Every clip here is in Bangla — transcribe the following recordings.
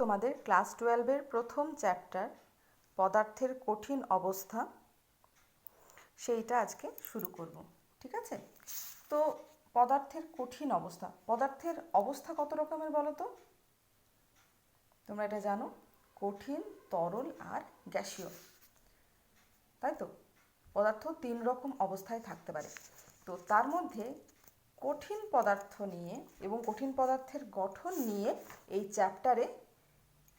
তোমাদের ক্লাস 12-এর প্রথম চ্যাপ্টার পদার্থের কঠিন অবস্থা সেইটা আজকে শুরু করব। ঠিক আছে? তো পদার্থের কঠিন অবস্থা, পদার্থের অবস্থা কত রকমের বলো তো? তোমরা এটা জানো, কঠিন, তরল আর গ্যাসীয়, তাই তো? পদার্থ তিন রকম অবস্থায় থাকতে পারে। তো তার মধ্যে কঠিন পদার্থ নিয়ে এবং কঠিন পদার্থের গঠন নিয়ে এই চ্যাপ্টারে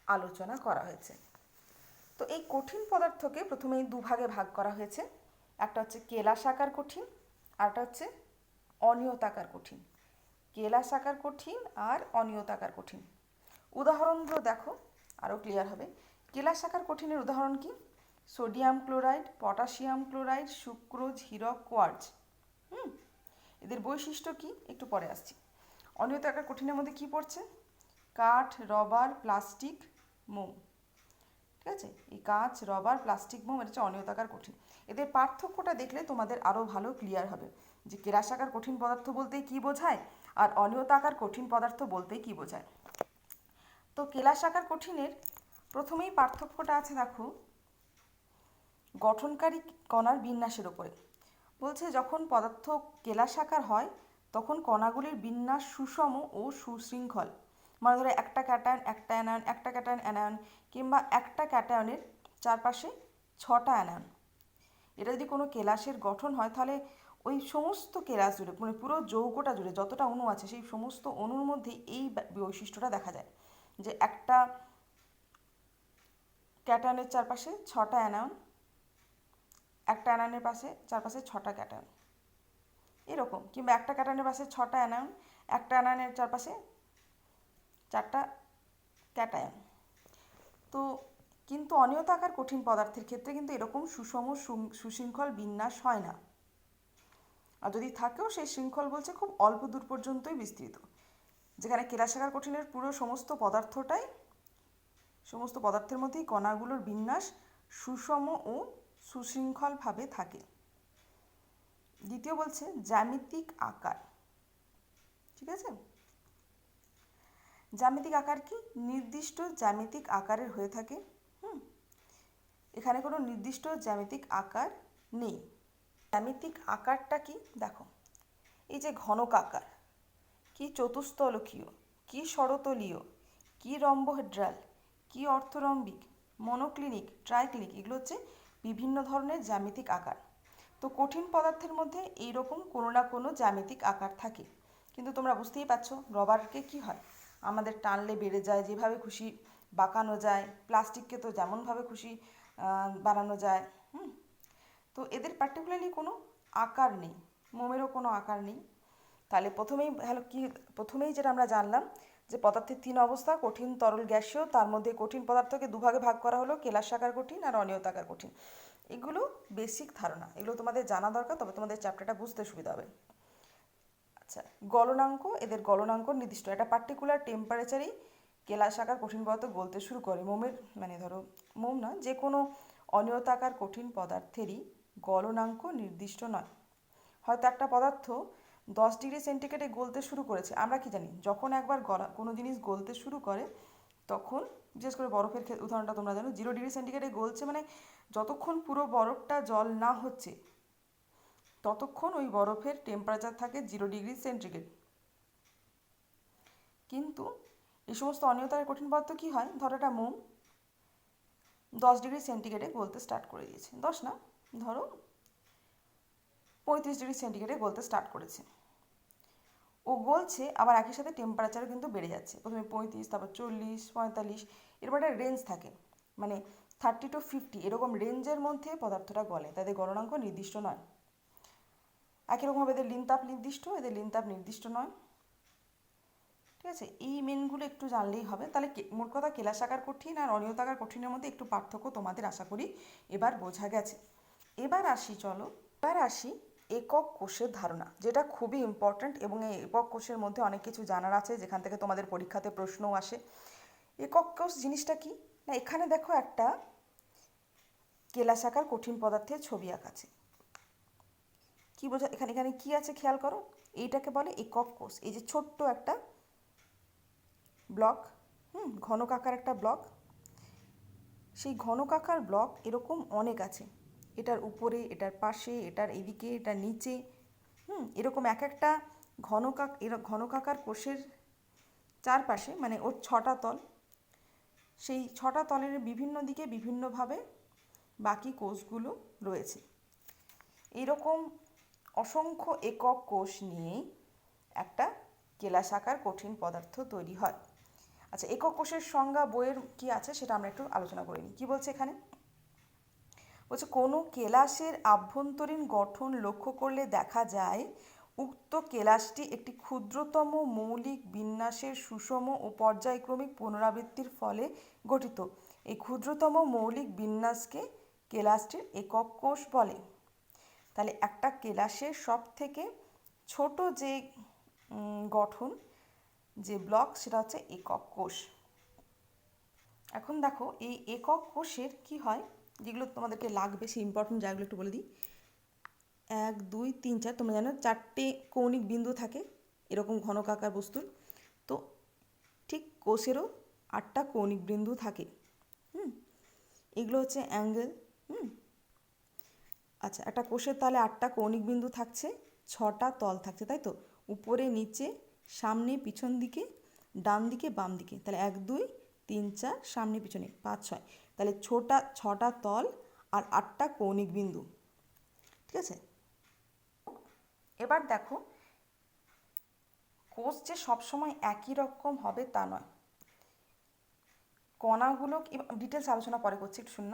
আলোচনা করা হয়েছে। তো এই কঠিন পদার্থকে প্রথমেই দুভাগে ভাগ করা হয়েছে। একটা হচ্ছে কেলাসাকার কঠিন, আর একটা হচ্ছে অনিয়তাকার কঠিন। কেলাসাকার কঠিন আর অনিয়তাকার কঠিন। উদাহরণগুলো দেখো, আরও ক্লিয়ার হবে। কেলাসাকার কঠিনের উদাহরণ কি? Sodium chloride, potassium chloride, sucrose, হীরক, কোয়ার্জ। এদের বৈশিষ্ট্য কি একটু পরে আসছি। অনিয়তাকার কঠিনের মধ্যে কি পড়ছে? কাঠ, রবার, প্লাস্টিক, মোম। ঠিক আছে? এই কাঁচ, রবার, প্লাস্টিক, মোম, এটা হচ্ছে অনিয়তাকার কঠিন। এদের পার্থক্যটা দেখলে তোমাদের আরও ভালো ক্লিয়ার হবে যে কেলাসাকার কঠিন পদার্থ বলতেই কী বোঝায় আর অনিয়তাকার কঠিন পদার্থ বলতেই কী বোঝায়। তো কেলাসাকার কঠিনের প্রথমেই পার্থক্যটা আছে দেখো, গঠনকারী কণার বিন্যাসের ওপরে। বলছে যখন পদার্থ কেলাসাকার হয় তখন কণাগুলির বিন্যাস সুষম ও সুশৃঙ্খল। মানে ধরো একটা ক্যাটায়ন, একটা অ্যানায়ন, একটা ক্যাটায়ন, অ্যানায়ন, কিংবা একটা ক্যাটায়নের চারপাশে 6টা অ্যানায়ন। এটা যদি কোনো কেলাসের গঠন হয় তাহলে ওই সমস্ত কেলাস জুড়ে, মানে পুরো যৌগটা জুড়ে যতটা অণু আছে সেই সমস্ত অণুর মধ্যে এই বৈশিষ্ট্যটা দেখা যায় যে একটা ক্যাটায়নের চারপাশে 6টা অ্যানায়ন, একটা অ্যানায়নের চারপাশে 6টা ক্যাটায়ন, এরকম। কিংবা একটা ক্যাটায়নের পাশে 6টা অ্যানায়ন, একটা অ্যানায়নের চারপাশে 4টা ক্যাটায়ন। তো কিন্তু অনিয়তাকার কঠিন পদার্থের ক্ষেত্রে কিন্তু এরকম সুষম সুশৃঙ্খল বিন্যাস হয় না। আর যদি থাকেও সেই শৃঙ্খল বলছে খুব অল্প দূর পর্যন্তই বিস্তৃত। যেখানে কেলাসাকার কঠিনের পুরো সমস্ত পদার্থের মধ্যেই কণাগুলোর বিন্যাস সুষম ও সুশৃঙ্খলভাবে থাকে। দ্বিতীয় বলছে জ্যামিতিক আকার। ঠিক আছে? জ্যামিতিক আকার কি? নির্দিষ্ট জ্যামিতিক আকারের হয়ে থাকে। এখানে কোনো নির্দিষ্ট জ্যামিতিক আকার নেই। জ্যামিতিক আকারটা কি দেখো, এই যে ঘনক আকার, কি চতুস্তলকীয়, কি ষড়তলীয়, কি রম্বোহেড্রাল, কি অর্থরম্বিক, মনোক্লিনিক, ট্রাইক্লিনিক, এগুলো হচ্ছে বিভিন্ন ধরনের জ্যামিতিক আকার। তো কঠিন পদার্থের মধ্যে এইরকম কোনো না কোনো জ্যামিতিক আকার থাকে। কিন্তু তোমরা বুঝতেই পারছো রবারকে কি হয়, আমাদের টানলে বেড়ে যায়, যেভাবে খুশি বাঁকানো যায়। প্লাস্টিককে তো যেমনভাবে খুশি বানানো যায়। তো এদের পার্টিকুলারলি কোনো আকার নেই, মোমেরও কোনো আকার নেই। তাহলে প্রথমেই যেটা আমরা জানলাম যে পদার্থের তিন অবস্থা, কঠিন, তরল, গ্যাসীয়। তার মধ্যে কঠিন পদার্থকে দুভাগে ভাগ করা হলো, কেলাসাকার কঠিন আর অনিয়তাকার কঠিন। এগুলো বেসিক ধারণা, এগুলো তোমাদের জানা দরকার, তবে তোমাদের চ্যাপ্টারটা বুঝতে সুবিধা হবে। আচ্ছা, গলনাঙ্ক, এদের গলনাঙ্ক নির্দিষ্ট, একটা পার্টিকুলার টেম্পারেচারেই কেলাসাকার কঠিন পদার্থ গলতে শুরু করে। মোমের, মানে ধরো মোম না, যে কোনো অনিয়তাকার কঠিন পদার্থেরই গলনাঙ্ক নির্দিষ্ট নয়। হয়তো একটা পদার্থ 10 ডিগ্রি সেন্টিগ্রেডে গলতে শুরু করেছে, আমরা কি জানি যখন একবার কোনো জিনিস গলতে শুরু করে তখন, বিশেষ করে বরফের উদাহরণটা তোমরা জানো, 0 ডিগ্রি সেন্টিগ্রেডে গলছে, মানে যতক্ষণ পুরো বরফটা জল না হচ্ছে ততক্ষণ ওই বরফের টেম্পারেচার থাকে 0 ডিগ্রি সেন্টিগ্রেড। কিন্তু এই সমস্ত অনিয়তাকার কঠিন পদার্থ কী হয়, ধরো একটা মোম 10 ডিগ্রি সেন্টিগ্রেডে গলতে স্টার্ট করে দিয়েছে, 10 না, ধরো 35 ডিগ্রি সেন্টিগ্রেডে গলতে স্টার্ট করেছে। ও গলছে, আবার একই সাথে টেম্পারেচারও কিন্তু বেড়ে যাচ্ছে। প্রথমে 35, তারপর 40, 45, এরপর একটা রেঞ্জ থাকে, মানে 30 to 50 এরকম রেঞ্জের মধ্যে পদার্থটা গলে। তাদের গলনাঙ্ক নির্দিষ্ট নয়। একই রকমভাবে এদের লিনতাপ নির্দিষ্ট, এদের লিনতাপ নির্দিষ্ট নয়। ঠিক আছে? এই মেনগুলো একটু জানলেই হবে। তাহলে মোট কথা কেলাসাকার কঠিন আর অনিয়তাকার কঠিনের মধ্যে একটু পার্থক্য তোমাদের আশা করি এবার বোঝা গেছে। এবার আসি একক কোষের ধারণা, যেটা খুবই ইম্পর্ট্যান্ট, এবং এই একক কোষের মধ্যে অনেক কিছু জানার আছে, যেখান থেকে তোমাদের পরীক্ষাতে প্রশ্নও আসে। একক কোষ জিনিসটা কি না, এখানে দেখো একটা কেলাসাকার কঠিন পদার্থের ছবি আঁকা আছে। কি বোঝা এখানে, এখানে কি আছে খেয়াল করো, এইটাকে বলে একক কোষ। এই যে ছোট্ট একটা ব্লক, ঘনকাকার একটা ব্লক। সেই ঘনকাকার ব্লক এরকম অনেক আছে, এটার উপরে, এটার পাশে, এটার এদিকে, এটার নিচে। এরকম এক একটা ঘনকাকার কোষের চারপাশে, মানে ওর 6টা তল, সেই 6টা তলের বিভিন্ন দিকে বিভিন্নভাবে বাকি কোষগুলো রয়েছে। এইরকম অসংখ্য একক কোষ নিয়েই একটা কেলাসাকার কঠিন পদার্থ তৈরি হয়। আচ্ছা, একক কোষের সংজ্ঞা বইয়ের কি আছে সেটা আমরা একটু আলোচনা করে নিই। কী বলছে এখানে? বলছে কোনো কেলাসের আভ্যন্তরীণ গঠন লক্ষ্য করলে দেখা যায় উক্ত কেলাসটি একটি ক্ষুদ্রতম মৌলিক বিন্যাসের সুষম ও পর্যায়ক্রমিক পুনরাবৃত্তির ফলে গঠিত। এই ক্ষুদ্রতম মৌলিক বিন্যাসকে কেলাসটির একক কোষ বলে। তাহলে একটা কেলাসের সব থেকে ছোট যে গঠন, যে ব্লক, সেটা হচ্ছে একক কোষ। এখন দেখো এই একক কোষের কি হয়, যেগুলো তোমাদেরকে লাগবে সেই ইম্পর্টেন্ট জায়গাগুলো একটু বলে দিই। 1 2 3 4, তোমরা জানো 4টে কৌণিক বিন্দু থাকে এরকম ঘনকাকার বস্তুর। তো ঠিক কোষেরও 8টা কৌণিক বিন্দু থাকে। এগুলো হচ্ছে অ্যাঙ্গেল। আচ্ছা, একটা কোষের তাহলে 8টা কৌণিক বিন্দু থাকছে, 6টা তল থাকছে, তাই তো? উপরে, নিচে, সামনে, পিছন দিকে, ডান দিকে, বাম দিকে। তাহলে 1 2 3 4, সামনে পিছনে 5 6। তাহলে 6টা তল আর 8টা কৌণিক বিন্দু। ঠিক আছে? এবার দেখো, কোষ যে সবসময় একই রকম হবে তা নয়। কণাগুলো ডিটেলস আলোচনা পরে করছি, একটু শূন্য।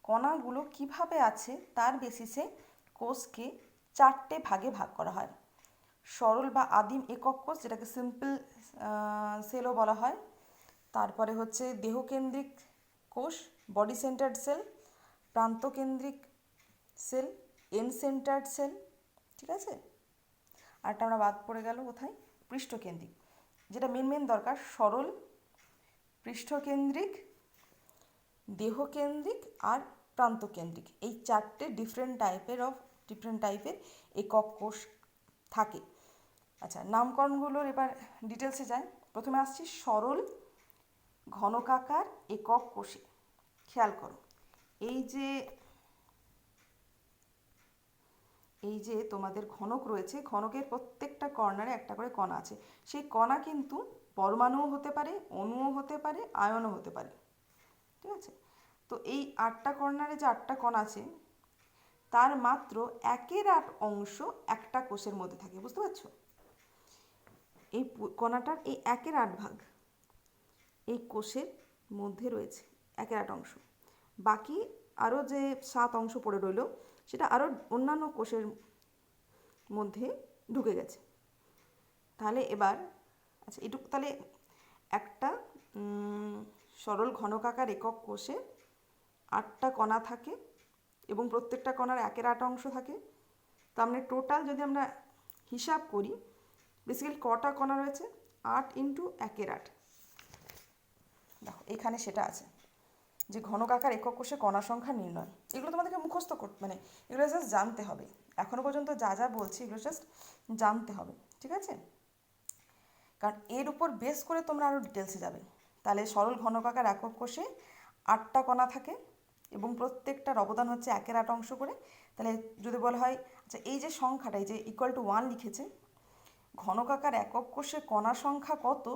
কণাগুলো কিভাবে আছে তার বেসিসে কোষকে 4টে ভাগে ভাগ করা হয়। সরল বা আদিম একক কোষ, যেটাকে সিম্পল সেলও বলা হয়। তারপরে হচ্ছে দেহকেন্দ্রিক কোষ, বডি সেন্টার্ড সেল, প্রান্তকেন্দ্রিক সেল, এন্ড সেন্টার্ড সেল। ঠিক আছে? আরটা আমরা বাদ পড়ে গেল কোথায়? পৃষ্ঠকেন্দ্রিক, যেটা মেন দরকার। সরল, পৃষ্ঠকেন্দ্রিক, দেহকেন্দ্রিক আর প্রান্তকেন্দ্রিক, এই 4টে ডিফারেন্ট টাইপের একক কোষ থাকে। আচ্ছা, নামকরণগুলোর এবার ডিটেলসে যায়। প্রথমে আসছি সরল ঘনকাকার একক কোষে। খেয়াল করো, এই যে তোমাদের ঘনক রয়েছে, ঘনকের প্রত্যেকটা কর্নারে একটা করে কণা আছে। সেই কণা কিন্তু পরমাণুও হতে পারে, অণুও হতে পারে, আয়নও হতে পারে। ঠিক আছে? তো এই 8টা কর্নারে যে 8টা কণা আছে, তার মাত্র 1/8 অংশ একটা কোষের মধ্যে থাকে। বুঝতে পারছো? এই কণাটার এই 1/8 ভাগ এই কোষের মধ্যে রয়েছে, 1/8 অংশ। বাকি আরও যে 7 অংশ পড়ে রইল, সেটা আরও অন্যান্য কোষের মধ্যে ঢুকে গেছে। তাহলে এবার আচ্ছা, এটুকু তাহলে একটা সরল ঘনকাকার একক কোষে 8টা কণা থাকে এবং প্রত্যেকটা কণার 1/8 অংশ থাকে। তার মানে টোটাল যদি আমরা হিসাব করি, বেসিক্যালি কটা কণা রয়েছে? 8 × 1/8। দেখো এখানে সেটা আছে যে ঘনকাকার একক কোষে কণা সংখ্যা নির্ণয়। এগুলো তোমাদেরকে মুখস্থ করতে, মানে এগুলো জাস্ট জানতে হবে। এখনো পর্যন্ত যা বলছি এগুলো জাস্ট জানতে হবে। ঠিক আছে? কারণ এর উপর বেস করে তোমরা আরও ডিটেলসে যাবে। তাহলে সরল ঘনকাকার একক কোষে 8টা কণা থাকে এবং প্রত্যেকটার অবদান হচ্ছে 1/8 অংশ করে। তাহলে যদি বলা হয়, আচ্ছা এই যে সংখ্যাটা, এই যে =1 লিখেছে, ঘনকাকার একক কোষে কণা সংখ্যা কত,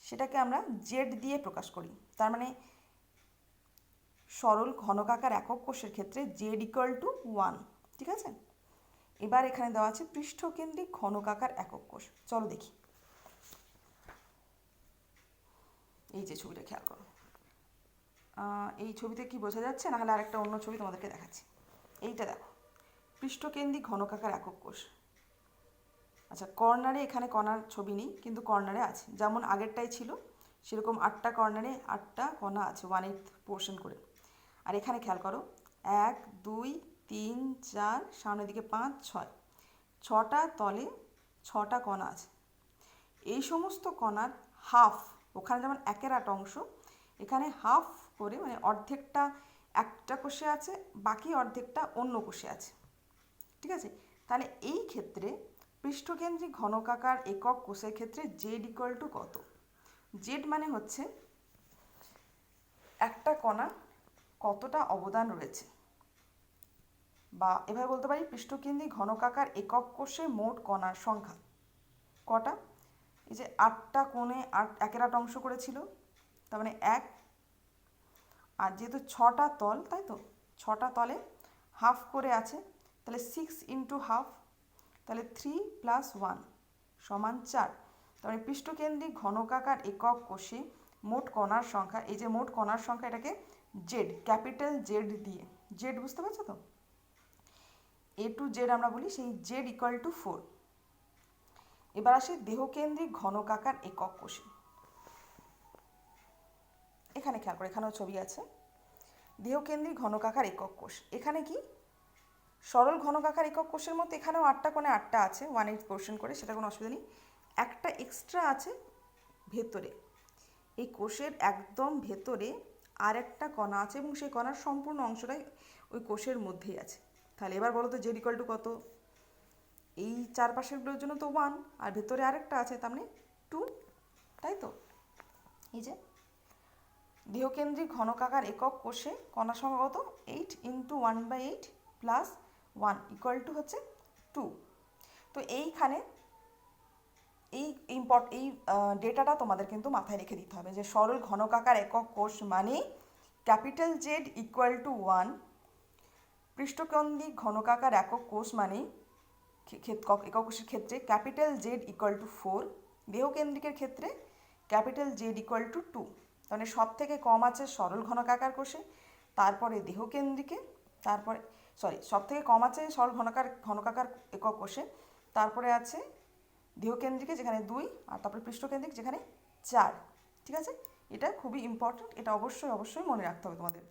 সেটাকে আমরা জেড দিয়ে প্রকাশ করি। তার মানে সরল ঘনকাকার একক কোষের ক্ষেত্রে জেড =1। ঠিক আছে? এবার এখানে দেওয়া আছে পৃষ্ঠকেন্দ্রিক ঘনকাকার একক কোষ। চলো দেখি। এই যে ছবিটা খেয়াল করো, এই ছবিতে কি বোঝা যাচ্ছে? না হলে আরেকটা অন্য ছবি তোমাদেরকে দেখাচ্ছি। এইটা দেখো, পৃষ্ঠকেন্দ্রিক ঘনকাকার একক কোষ। আচ্ছা, কর্নারে এখানে কণার ছবি নেই, কিন্তু কর্নারে আছে, যেমন আগেরটাই ছিল সেরকম 8টা কর্নারে 8টা কণা আছে, 1/8 পোর্শন করে। আর এখানে খেয়াল করো, 1 2 3 4, সামনের দিকে 5 6, 6টা তলে 6টা কণা আছে। এই সমস্ত কণার হাফ, ওখানে যেমন 1/8 অংশ, এখানে হাফ করে, মানে অর্ধেকটা একটা কোষে আছে, বাকি অর্ধেকটা অন্য কোষে আছে। ঠিক আছে? তাহলে এই ক্ষেত্রে পৃষ্ঠকেন্দ্রিক ঘনকাকার একক কোষের ক্ষেত্রে জেড কত? জেড মানে হচ্ছে একটা কণা কতটা অবদান রয়েছে, বা এভাবে বলতে পারি পৃষ্ঠকেন্দ্রিক ঘনকাকার একক কোষে মোট কণার সংখ্যা কটা। এই যে 8টা কোণে 8 অংশ করেছিল, তার মানে 1, আর যেহেতু 6টা তল, তাই তো 6টা তলে হাফ করে আছে, তাহলে 6 ইন্টু হাফ, তাহলে 3 + 1 সমান 4। তার মানে পৃষ্ঠকেন্দ্রিক ঘনকাকার একক কোষে মোট কণার সংখ্যা, এই যে মোট কণার সংখ্যা, এটাকে জেড, ক্যাপিটাল জেড দিয়ে, জেড বুঝতে পারছো তো, A to Z আমরা বলি, সেই জেড ইকুয়াল টু 4। এবার আসে দেহকেন্দ্রিক ঘনকাকার একক কোষে। এখানে খেয়াল করে, এখানেও ছবি আছে দেহকেন্দ্রিক ঘনকাকার একক কোষ। এখানে কি সরল ঘনকাকার একক কোষের মতো এখানেও 8টা কোণে 8টা আছে, 1/8 পোর্শন করে, সেটা কোনো অসুবিধা নেই। একটা এক্সট্রা আছে ভেতরে, এই কোষের একদম ভেতরে আর একটা কণা আছে, এবং সেই কণার সম্পূর্ণ অংশটাই ওই কোষের মধ্যেই আছে। তাহলে এবার বলো তো জেড ইকুয়াল টু কত? এই চারপাশেরগুলোর জন্য তো 1, আর ভেতরে আরেকটা আছে, তার মানে 2, তাই তো। এই যে দেহকেন্দ্রিক ঘনকাকার একক কোষে কণা সংখ্যা কত? 8 ইন্টু 1/8 প্লাস 1 ইকুয়াল টু হচ্ছে 2। তো এইখানে এই ডেটাটা তোমাদের কিন্তু মাথায় রেখে দিতে হবে, যে সরল ঘনকাকার একক কোষ মানে ক্যাপিটাল জেড ইকুয়াল টু 1, পৃষ্ঠকেন্দ্রিক ঘনকাকার একক কোষ মানে একক কোষের ক্ষেত্রে ক্যাপিটাল জেড ইকুয়াল টু 4, দেহকেন্দ্রিকের ক্ষেত্রে ক্যাপিটাল জেড ইকুয়াল টু 2। মানে সব থেকে কম আছে সরল ঘনকাকার কোষে, তারপরে দেহকেন্দ্রিকে, তারপরে সব থেকে কম আছে সরল ঘনকাকার একক কোষে, তারপরে আছে দেহকেন্দ্রিকে যেখানে 2, আর তারপরে পৃষ্ঠকেন্দ্রিক যেখানে 4। ঠিক আছে, এটা খুবই ইম্পর্ট্যান্ট, এটা অবশ্যই অবশ্যই মনে রাখতে হবে তোমাদের।